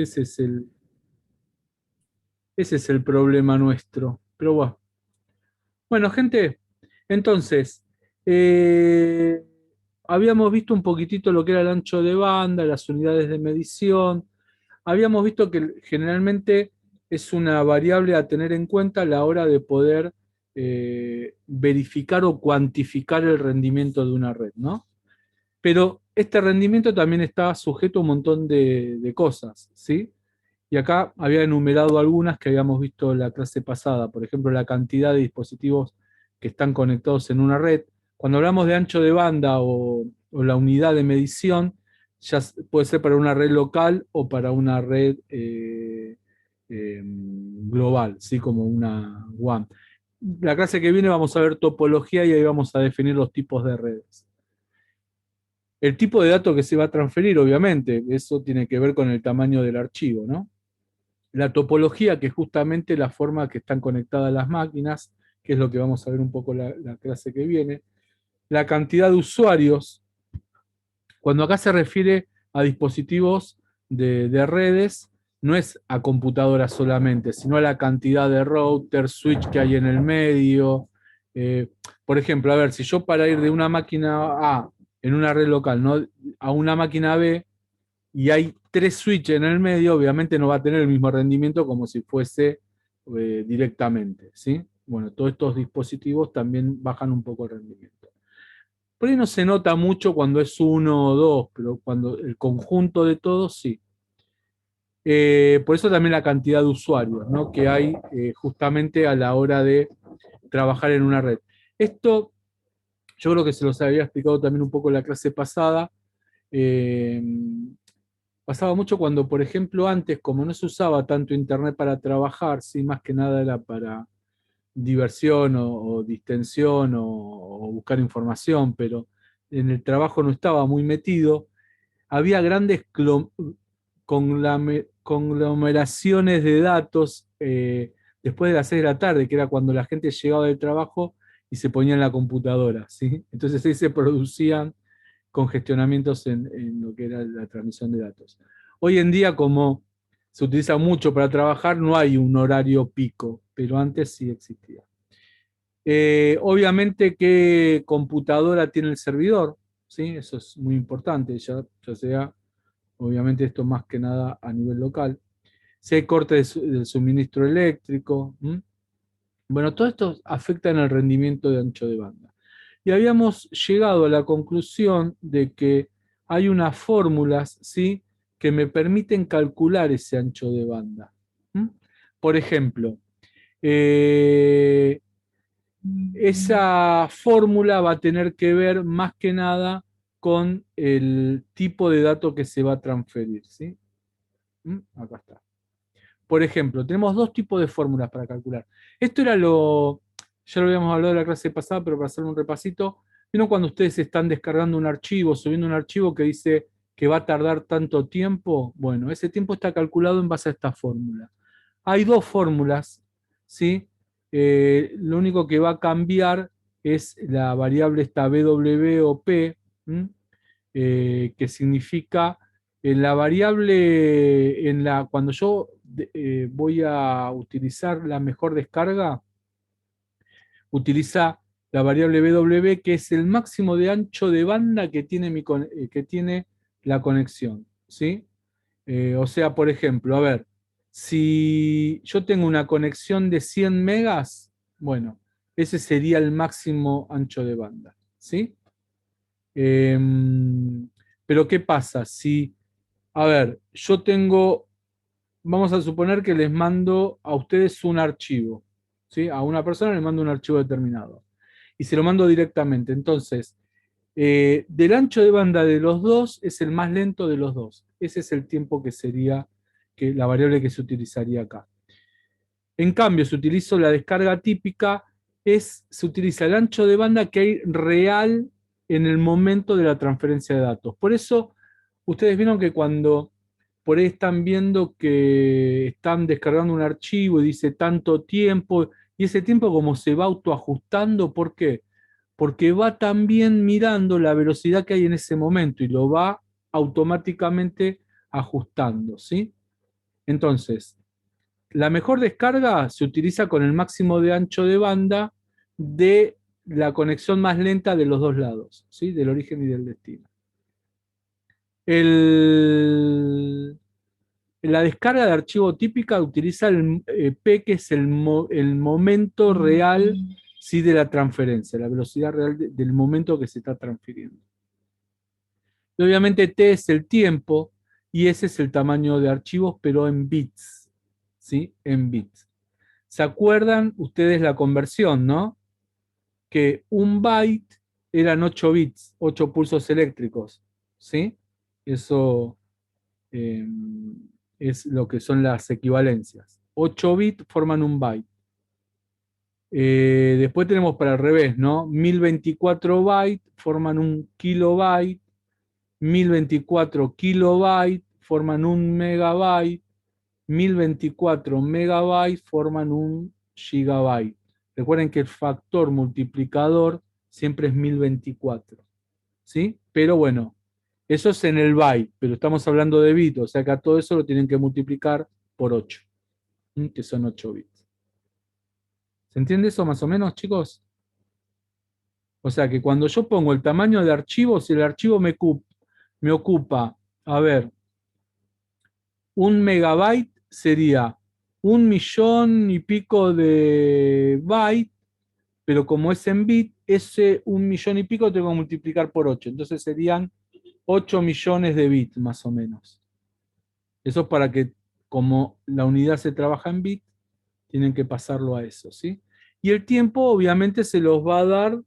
Ese es el, ese es el problema nuestro. Pero bueno. Bueno, gente, entonces, eh, habíamos visto un poquitito lo que era el ancho de banda, las unidades de medición. Habíamos visto que generalmente es una variable a tener en cuenta a la hora de poder verificar o cuantificar el rendimiento de una red, ¿no? Pero este rendimiento también está sujeto a un montón de cosas, ¿sí? Y acá había enumerado algunas que habíamos visto en la clase pasada, por ejemplo, la cantidad de dispositivos que están conectados en una red. Cuando hablamos de ancho de banda o la unidad de medición, ya puede ser para una red local o para una red global, ¿sí? Como una WAN. La clase que viene vamos a ver topología y ahí vamos a definir los tipos de redes. El tipo de dato que se va a transferir, obviamente, eso tiene que ver con el tamaño del archivo, ¿no? La topología, que es justamente la forma que están conectadas las máquinas, que es lo que vamos a ver un poco la clase que viene. La cantidad de usuarios, cuando acá se refiere a dispositivos de redes, no es a computadoras solamente, sino a la cantidad de router, switch que hay en el medio. Eh, por ejemplo, a ver, si yo para ir de una máquina A en una red local, ¿no?, a una máquina B, y hay tres switches en el medio, obviamente no va a tener el mismo rendimiento como si fuese directamente, ¿sí? Bueno, todos estos dispositivos también bajan un poco el rendimiento. Por ahí no se nota mucho cuando es uno o dos, pero cuando el conjunto de todos, sí. Por eso también la cantidad de usuarios, ¿no?, que hay justamente a la hora de trabajar en una red. Esto yo creo que se los había explicado también un poco en la clase pasada. Eh, Pasaba mucho cuando, por ejemplo, antes, como no se usaba tanto internet para trabajar, sí, más que nada era para diversión o distensión o buscar información, pero en el trabajo no estaba muy metido, había grandes conglomeraciones de datos después de las 6 de la tarde, que era cuando la gente llegaba del trabajo y se ponía en la computadora, ¿sí? Entonces ahí se producían congestionamientos en lo que era la transmisión de datos. Hoy en día, como se utiliza mucho para trabajar, no hay un horario pico, pero antes sí existía. Obviamente, ¿qué computadora tiene el servidor? ¿Sí? Eso es muy importante, ya sea, obviamente, esto más que nada a nivel local. Si hay corte del suministro eléctrico. Bueno, todo esto afecta en el rendimiento de ancho de banda. Y habíamos llegado a la conclusión de que hay unas fórmulas, ¿sí?, que me permiten calcular ese ancho de banda. ¿Mm? Por ejemplo, eh, esa fórmula va a tener que ver más que nada con el tipo de dato que se va a transferir, ¿sí? Acá está. Por ejemplo, tenemos dos tipos de fórmulas para calcular. Esto era ya lo habíamos hablado en la clase pasada, pero para hacer un repasito, ¿vieron cuando ustedes están descargando un archivo, subiendo un archivo que dice que va a tardar tanto tiempo? Bueno, ese tiempo está calculado en base a esta fórmula. Hay dos fórmulas, ¿sí? Lo único que va a cambiar es la variable esta BW o P, que significa en la variable, cuando yo voy a utilizar la mejor descarga, utiliza la variable BW, que es el máximo de ancho de banda que tiene, que tiene la conexión, ¿sí? O sea, por ejemplo, a ver, si yo tengo una conexión de 100 megas, bueno, ese sería el máximo ancho de banda, ¿sí? Pero ¿qué pasa? Si, a ver, yo tengo, vamos a suponer que les mando a ustedes un archivo, ¿sí? A una persona le mando un archivo determinado y se lo mando directamente. Entonces, del ancho de banda de los dos es el más lento de los dos. Ese es el tiempo que sería la variable que se utilizaría acá. En cambio, si utilizo la descarga típica, se utiliza el ancho de banda que hay real en el momento de la transferencia de datos. Por eso, ustedes vieron que cuando por ahí están viendo que están descargando un archivo y dice tanto tiempo, y ese tiempo como se va autoajustando, ¿por qué? Porque va también mirando la velocidad que hay en ese momento y lo va automáticamente ajustando, ¿sí? Entonces, la mejor descarga se utiliza con el máximo de ancho de banda de la conexión más lenta de los dos lados, ¿sí? Del origen y del destino. La descarga de archivo típica utiliza el P, que es el momento real, ¿sí? De la transferencia, la velocidad real del momento que se está transfiriendo. Y obviamente T es el tiempo y ese es el tamaño de archivos, pero en bits, ¿sí? En bits. ¿Se acuerdan ustedes la conversión, no? Que un byte eran 8 bits, 8 pulsos eléctricos, ¿sí? Eso eh, es lo que son las equivalencias. 8 bits forman un byte. Después tenemos para el revés, ¿no? 1024 bytes forman un kilobyte, 1024 kilobytes forman un megabyte, 1024 megabytes forman un gigabyte. Recuerden que el factor multiplicador siempre es 1024, ¿sí? Pero bueno, eso es en el byte, pero estamos hablando de bit, o sea que a todo eso lo tienen que multiplicar por 8, que son 8 bits. ¿Se entiende eso más o menos, chicos? O sea que cuando yo pongo el tamaño de archivo, si el archivo me ocupa, a ver, un megabyte sería 1.000.000 y pico de bytes, pero como es en bit, ese 1.000.000 y pico tengo que multiplicar por 8. Entonces serían 8 millones de bits más o menos. Eso es para que, como la unidad se trabaja en bit, tienen que pasarlo a eso, ¿sí? Y el tiempo obviamente se los va a dar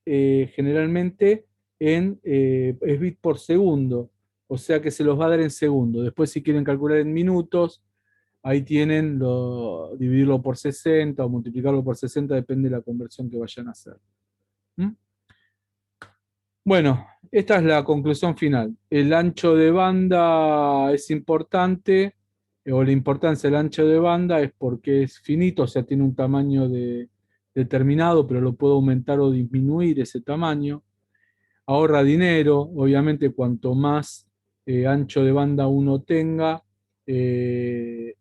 generalmente es bit por segundo, o sea que se los va a dar en segundo. Después si quieren calcular en minutos, ahí tienen dividirlo por 60 o multiplicarlo por 60, depende de la conversión que vayan a hacer. ¿Mm? Bueno, esta es la conclusión final. El ancho de banda es importante, o la importancia del ancho de banda es porque es finito, o sea, tiene un tamaño determinado, pero lo puedo aumentar o disminuir ese tamaño. Ahorra dinero, obviamente cuanto más ancho de banda uno tenga,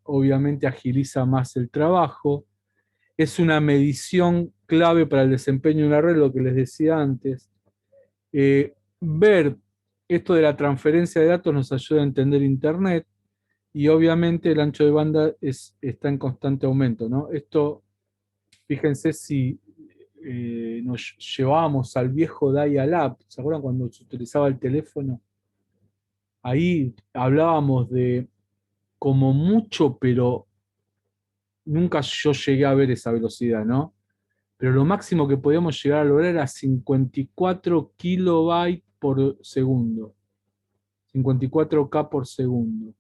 obviamente agiliza más el trabajo. Es una medición clave para el desempeño de una red, lo que les decía antes. Ver esto de la transferencia de datos nos ayuda a entender Internet y obviamente el ancho de banda está en constante aumento, ¿no? Esto, fíjense si nos llevábamos al viejo dial-up, ¿se acuerdan cuando se utilizaba el teléfono? Ahí hablábamos de como mucho, pero nunca yo llegué a ver esa velocidad, ¿no? Pero lo máximo que podíamos llegar a lograr era 54 kilobytes por segundo. 54K por segundo.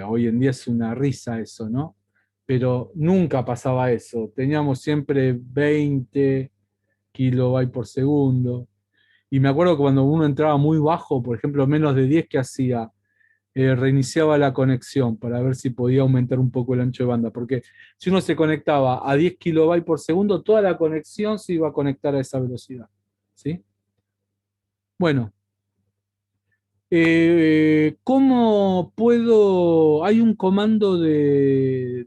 Hoy en día es una risa eso, ¿no? Pero nunca pasaba eso. Teníamos siempre 20 kilobytes por segundo. Y me acuerdo que cuando uno entraba muy bajo, por ejemplo, menos de 10, ¿qué hacía? Reiniciaba la conexión para ver si podía aumentar un poco el ancho de banda. Porque si uno se conectaba a 10 kilobytes por segundo, toda la conexión se iba a conectar a esa velocidad. ¿Sí? Bueno, ¿cómo puedo? Hay un comando del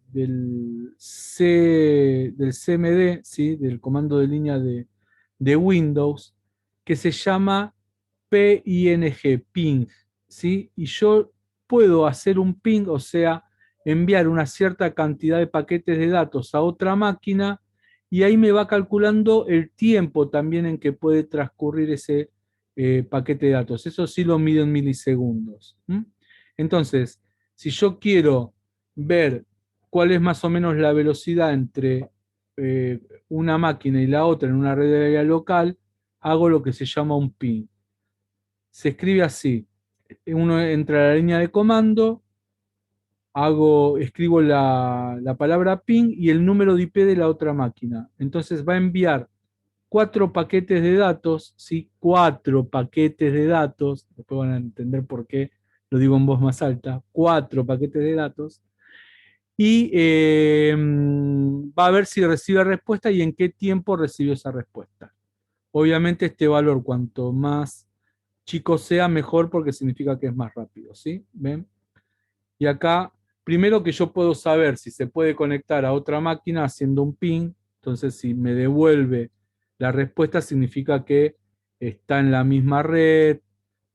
CMD, ¿sí? Del comando de línea de Windows, que se llama ping, ¿sí? Y yo puedo hacer un ping, o sea, enviar una cierta cantidad de paquetes de datos a otra máquina, y ahí me va calculando el tiempo también en que puede transcurrir ese paquete de datos. Eso sí lo mido en milisegundos. Entonces, si yo quiero ver cuál es más o menos la velocidad entre eh, una máquina y la otra en una red de área local, hago lo que se llama un ping. Se escribe así. Uno entra a la línea de comando, escribo la palabra ping y el número de IP de la otra máquina. Entonces va a enviar 4 paquetes de datos, ¿sí? 4 paquetes de datos, después van a entender por qué lo digo en voz más alta, 4 paquetes de datos, y va a ver si recibe respuesta y en qué tiempo recibió esa respuesta. Obviamente este valor, cuanto más chico sea, mejor porque significa que es más rápido, ¿sí? ¿Ven? Y acá primero que yo puedo saber si se puede conectar a otra máquina haciendo un ping. Entonces, si me devuelve la respuesta, significa que está en la misma red,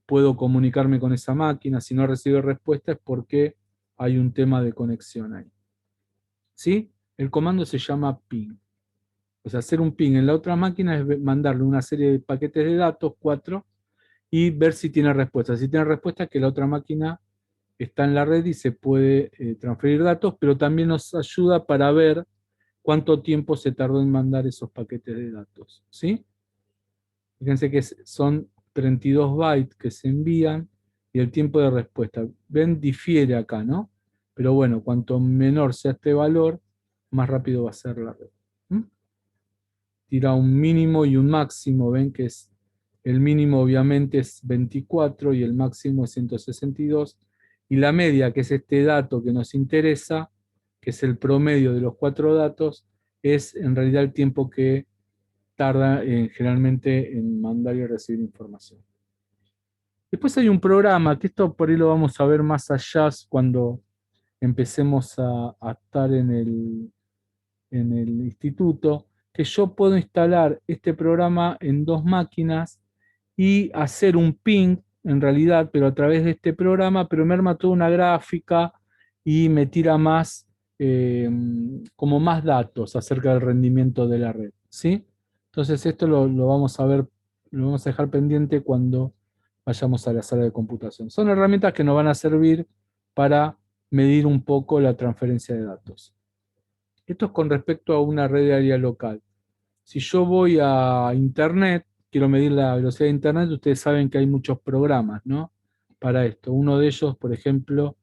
puedo comunicarme con esa máquina. Si no recibe respuesta es porque hay un tema de conexión ahí. ¿Sí? El comando se llama ping. O sea, hacer un ping en la otra máquina es mandarle una serie de paquetes de datos, 4, y ver si tiene respuesta. Si tiene respuesta, que la otra máquina está en la red y se puede transferir datos, pero también nos ayuda para ver cuánto tiempo se tardó en mandar esos paquetes de datos. ¿Sí? Fíjense que son 32 bytes que se envían y el tiempo de respuesta. Ven, difiere acá, ¿no? Pero bueno, cuanto menor sea este valor, más rápido va a ser la red. ¿Mm? Tira un mínimo y un máximo, ven que es el mínimo obviamente es 24 y el máximo es 162. Y la media, que es este dato que nos interesa, que es el promedio de los 4 datos, es en realidad el tiempo que tarda generalmente en mandar y recibir información. Después hay un programa, que esto por ahí lo vamos a ver más allá cuando empecemos a estar en el instituto, que yo puedo instalar este programa en 2 máquinas y hacer un ping, en realidad, pero a través de este programa, pero me arma toda una gráfica y me tira más, como más datos acerca del rendimiento de la red, ¿sí? Entonces esto lo vamos a ver, lo vamos a dejar pendiente cuando vayamos a la sala de computación. Son herramientas que nos van a servir para medir un poco la transferencia de datos. Esto es con respecto a una red de área local. Si yo voy a Internet, quiero medir la velocidad de Internet, ustedes saben que hay muchos programas, ¿no? Para esto. Uno de ellos, por ejemplo,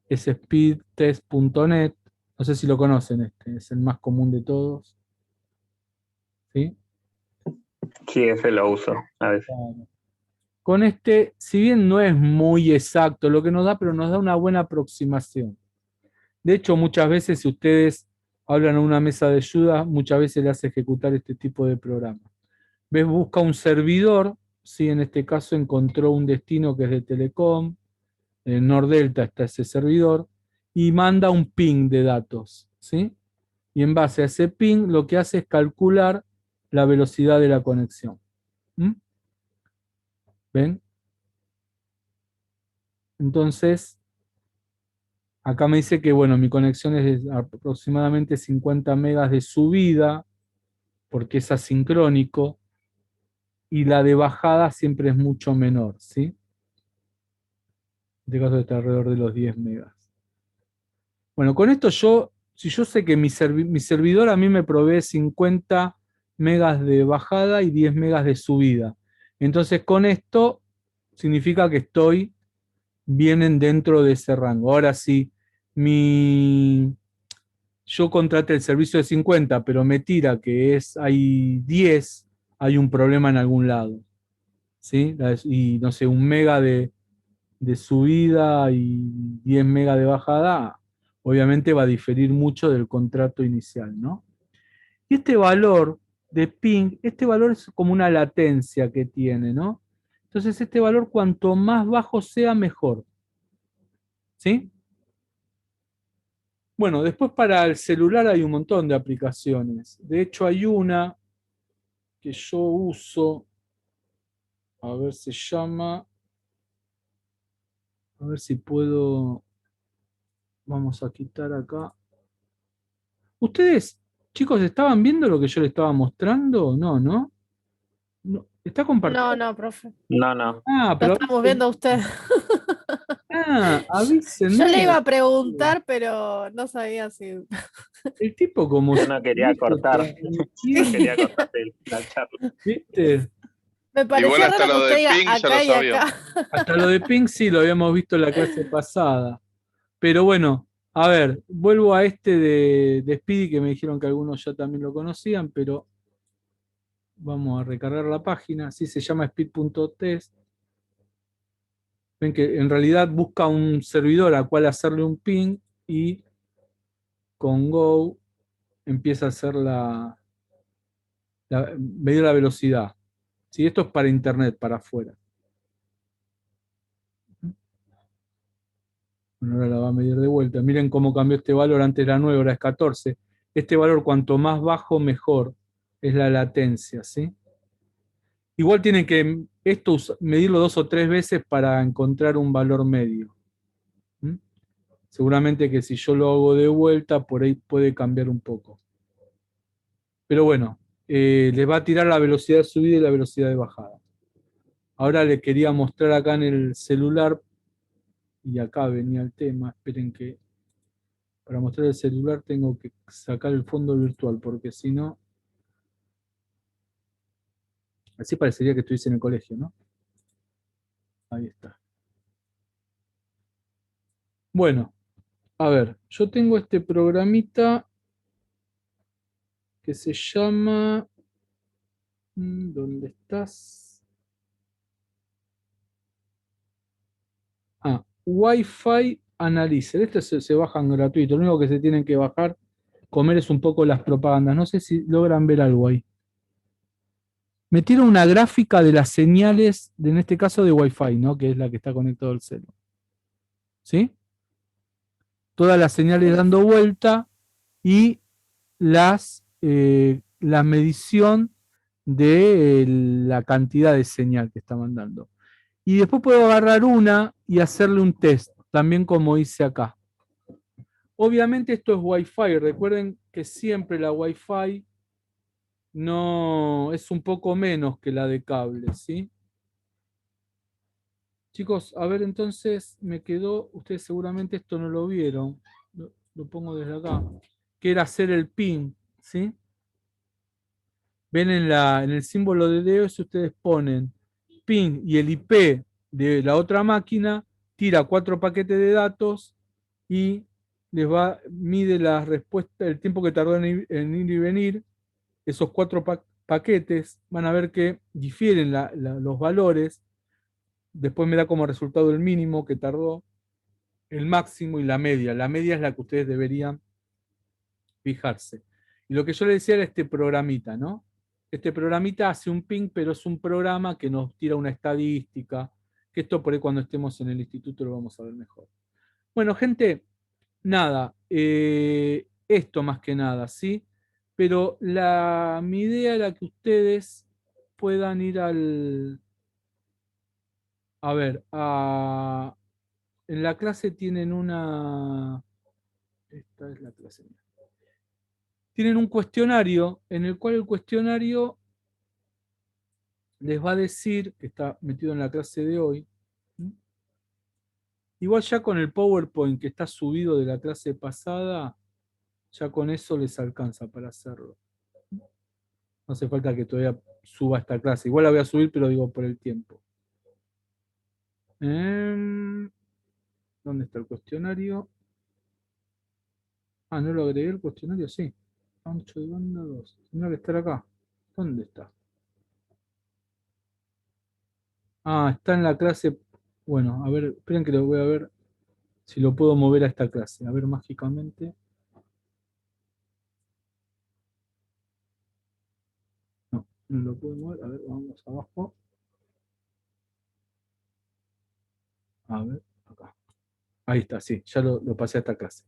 es speedtest.net. No sé si lo conocen, este es el más común de todos. ¿Sí? Sí, ese lo uso a veces. Claro. Con este, si bien no es muy exacto lo que nos da, pero nos da una buena aproximación. De hecho, muchas veces si ustedes hablan a una mesa de ayuda, muchas veces le hace ejecutar este tipo de programa. ¿Ves? Busca un servidor, ¿sí? En este caso encontró un destino que es de Telecom, en Nordelta está ese servidor, y manda un ping de datos, ¿sí? Y en base a ese ping lo que hace es calcular la velocidad de la conexión. ¿Mm? ¿Ven? Entonces, acá me dice que, bueno, mi conexión es de aproximadamente 50 megas de subida, porque es asincrónico, y la de bajada siempre es mucho menor, ¿sí? En este caso está alrededor de los 10 megas. Bueno, con esto si yo sé que mi servidor a mí me provee 50 megas de bajada y 10 megas de subida. Entonces con esto significa que estoy bien dentro de ese rango. Ahora sí, yo contraté el servicio de 50, pero me tira que hay 10, hay un problema en algún lado. ¿Sí? Y no sé, un mega de subida y 10 megas de bajada, obviamente va a diferir mucho del contrato inicial, ¿no? Y este valor de ping, este valor es como una latencia que tiene, ¿no? Entonces este valor cuanto más bajo sea, mejor. ¿Sí? Bueno, después para el celular hay un montón de aplicaciones. De hecho hay una que yo uso, a ver, se llama, a ver si puedo, vamos a quitar acá. ¿Ustedes, chicos, estaban viendo lo que yo les estaba mostrando? No, ¿no? ¿Está No, compartido? no, profe. No, no. Ah, Lo pero estamos viendo a usted. Yo le iba avísenme. a preguntar, pero no sabía si. El tipo como Yo si no quería estuviese cortar, no transmitiendo, quería cortarte la charla. ¿viste? Me Igual parecía hasta raro que lo usted de diga ping ya lo acá y sabíamos. acá. Hasta lo de Pink sí lo habíamos visto en la clase pasada. Pero bueno, a ver, vuelvo a este de Speedy, que me dijeron que algunos ya también lo conocían, pero vamos a recargar la página. Sí, se llama speed.test. Ven que en realidad busca un servidor al cual hacerle un ping y con Go empieza a hacer medir la velocidad. ¿Sí? Esto es para internet, para afuera. Bueno, ahora la va a medir de vuelta. Miren cómo cambió este valor, antes era 9, ahora es 14. Este valor, cuanto más bajo, mejor. Es la latencia, ¿sí? Igual tienen que medirlo 2 o 3 veces para encontrar un valor medio. ¿Mm? Seguramente que si yo lo hago de vuelta, por ahí puede cambiar un poco. Pero bueno, les va a tirar la velocidad de subida y la velocidad de bajada. Ahora les quería mostrar acá en el celular, y acá venía el tema. Esperen que para mostrar el celular tengo que sacar el fondo virtual, porque si no, así parecería que estuviese en el colegio, ¿no? Ahí está. Bueno, a ver, yo tengo este programita que se llama... ¿Dónde estás? Ah, Wi-Fi Analyzer. Estos se bajan gratuito. Lo único que se tienen que bajar, comer es un poco las propagandas. No sé si logran ver algo ahí. Metieron una gráfica de las señales, en este caso de Wi-Fi, ¿no? Que es la que está conectado al celular. ¿Sí? Todas las señales dando vuelta y la medición de la cantidad de señal que está mandando. Y después puedo agarrar una y hacerle un test, también como hice acá. Obviamente esto es Wi-Fi. Recuerden que siempre la Wi-Fi no es un poco menos que la de cable, ¿sí? Chicos, a ver, entonces me quedó, ustedes seguramente esto no lo vieron, lo pongo desde acá, que era hacer el pin, ¿sí? Ven en el símbolo de DOS, ustedes ponen pin y el IP de la otra máquina, tira 4 paquetes de datos y mide la respuesta, el tiempo que tardó en ir y venir. Esos 4 paquetes van a ver que difieren los valores. Después me da como resultado el mínimo que tardó, el máximo y la media. La media es la que ustedes deberían fijarse. Y lo que yo les decía era este programita, ¿no? Este programita hace un ping, pero es un programa que nos tira una estadística, que esto por ahí cuando estemos en el instituto lo vamos a ver mejor. Bueno, gente, nada, esto más que nada, ¿sí? Pero mi idea era que ustedes puedan ir a ver, en la clase tienen esta es la clase. Tienen un cuestionario en el cual el cuestionario les va a decir, que está metido en la clase de hoy, igual ya con el PowerPoint que está subido de la clase pasada, ya con eso les alcanza para hacerlo. No hace falta que todavía suba esta clase. Igual la voy a subir, pero digo por el tiempo. ¿Dónde está el cuestionario? Ah, no lo agregué el cuestionario, sí. Ancho de banda 2. Tendrá que estar acá. ¿Dónde está? Ah, está en la clase. Bueno, a ver, esperen que lo voy a ver si lo puedo mover a esta clase. A ver, mágicamente. No, no lo puedo mover. A ver, vamos abajo. A ver, acá. Ahí está, sí, ya lo pasé a esta clase.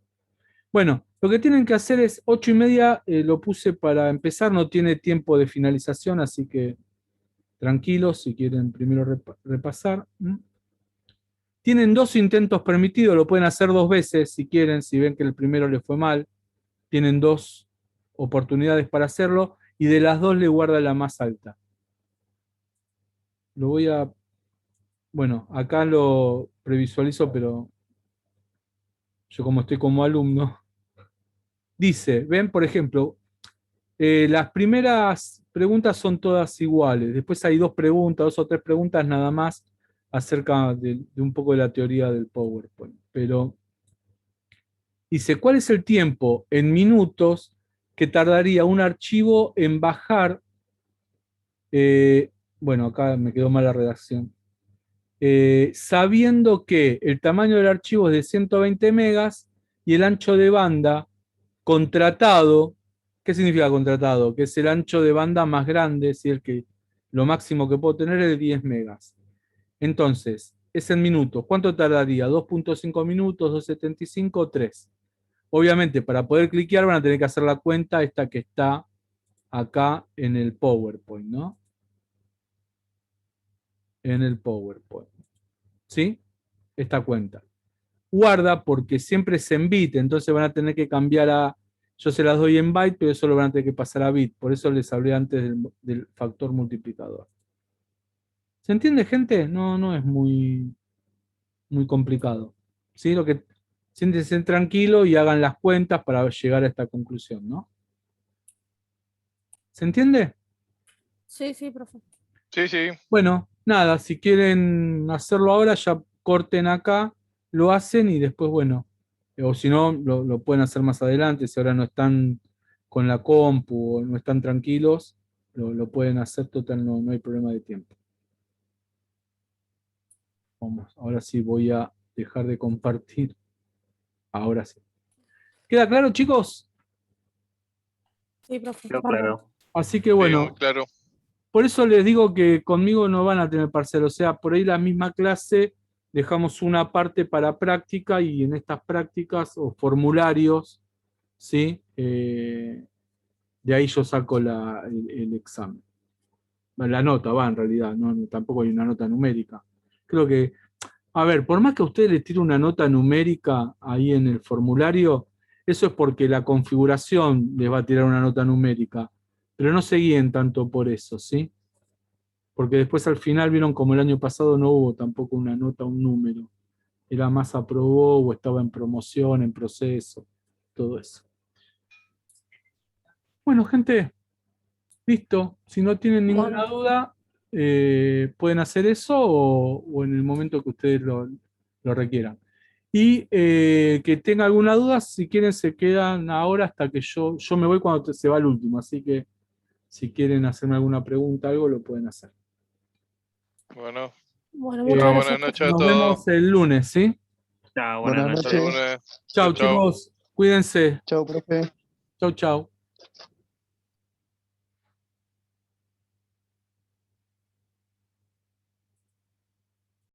Bueno, lo que tienen que hacer es 8:30, lo puse para empezar, no tiene tiempo de finalización, así que tranquilos si quieren primero repasar. Tienen 2 intentos permitidos, lo pueden hacer 2 veces si quieren, si ven que el primero les fue mal. Tienen 2 oportunidades para hacerlo y de las 2 le guarda la más alta. Lo voy a... Bueno, acá lo previsualizo, pero yo como estoy como alumno. Dice, ven, por ejemplo, las primeras preguntas son todas iguales. Después hay 2 preguntas, 2 o 3 preguntas nada más acerca de un poco de la teoría del PowerPoint. Pero dice, ¿cuál es el tiempo en minutos que tardaría un archivo en bajar? Bueno, acá me quedó mal la redacción. Sabiendo que el tamaño del archivo es de 120 megas y el ancho de banda contratado, ¿qué significa contratado? Que es el ancho de banda más grande, es decir, que lo máximo que puedo tener es de 10 megas. Entonces, es en minutos. ¿Cuánto tardaría? 2.5 minutos, 2.75 o 3. Obviamente, para poder cliquear van a tener que hacer la cuenta esta que está acá en el PowerPoint, ¿no? En el PowerPoint. ¿Sí? Esta cuenta. Guarda porque siempre es en bit, entonces van a tener que cambiar a... Yo se las doy en byte, pero eso lo van a tener que pasar a bit. Por eso les hablé antes del factor multiplicador. ¿Se entiende, gente? No, no es muy complicado. ¿Sí? Lo que siéntense tranquilo y hagan las cuentas para llegar a esta conclusión, ¿no? ¿Se entiende? Sí, sí, profe. Sí, sí. Bueno, nada, si quieren hacerlo ahora, ya corten acá, lo hacen y después, bueno, o si no, lo pueden hacer más adelante, si ahora no están con la compu o no están tranquilos, lo pueden hacer, total, no hay problema de tiempo. Vamos, ahora sí voy a dejar de compartir. Ahora sí. ¿Queda claro, chicos? Sí, profe. Pero Bárbaro. claro. Así que Sí, bueno, muy claro. por eso les digo que conmigo no van a tener parcial, o sea, por ahí la misma clase dejamos una parte para práctica y en estas prácticas o formularios, ¿sí? De ahí yo saco el examen. La nota va en realidad, tampoco hay una nota numérica. Creo que, a ver, por más que a ustedes les tire una nota numérica ahí en el formulario, eso es porque la configuración les va a tirar una nota numérica, pero no se guíen tanto por eso, ¿sí? Porque después al final vieron como el año pasado no hubo tampoco una nota, un número. Era más aprobó o estaba en promoción, en proceso, todo eso. Bueno, gente, listo. Si no tienen ninguna Bueno. duda, pueden hacer eso o en el momento que ustedes lo requieran. Y que tenga alguna duda, si quieren se quedan ahora hasta que yo me voy cuando se va el último. Así que si quieren hacerme alguna pregunta, algo, lo pueden hacer. Bueno, Bueno, Eh, muchas buenas gracias, noches profe. a Nos todos. vemos el lunes, ¿sí? Chao, buenas Buenas noches. Hasta el noches. lunes. Chau, Chau, chau. chicos. Cuídense. Chao, profe. Chau, chau.